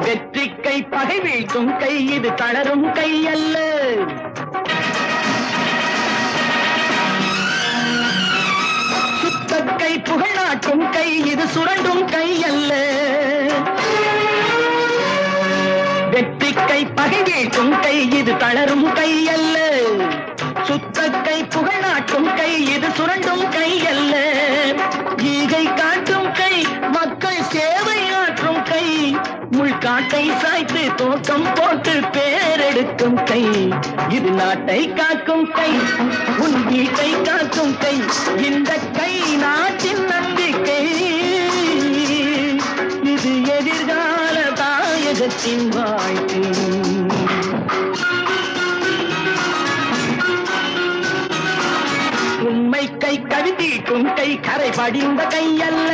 வெற்றி கை பகை வீழ்த்தும் கை இது தளரும் கை அல்ல. சுத்த கை புகழாட்டும் கை இது சுரண்டும் கை அல்ல. வெற்றி கை பகை வீழ்த்தும் கை இது தளரும் கை அல்ல. சுத்த கை புகழாட்டும் கை இது சுரண்டும் கை அல்ல. ஈகை காட்டும் கை மக்கள் சேவை ஆற்றும் கை முள்காட்டை சாய்த்து தோட்டம் போட்டு பேரெடுக்கும் கை இது நாட்டை காக்கும் கை உன் வீட்டை காக்கும் கை இந்த கை நாட்டின் நம்பிக்கை இது எதிர்கால தாயகத்தின் வாழ்க்கை. உண்மை கை கவிதீட்டும் கை கரை படிந்த கை அல்ல.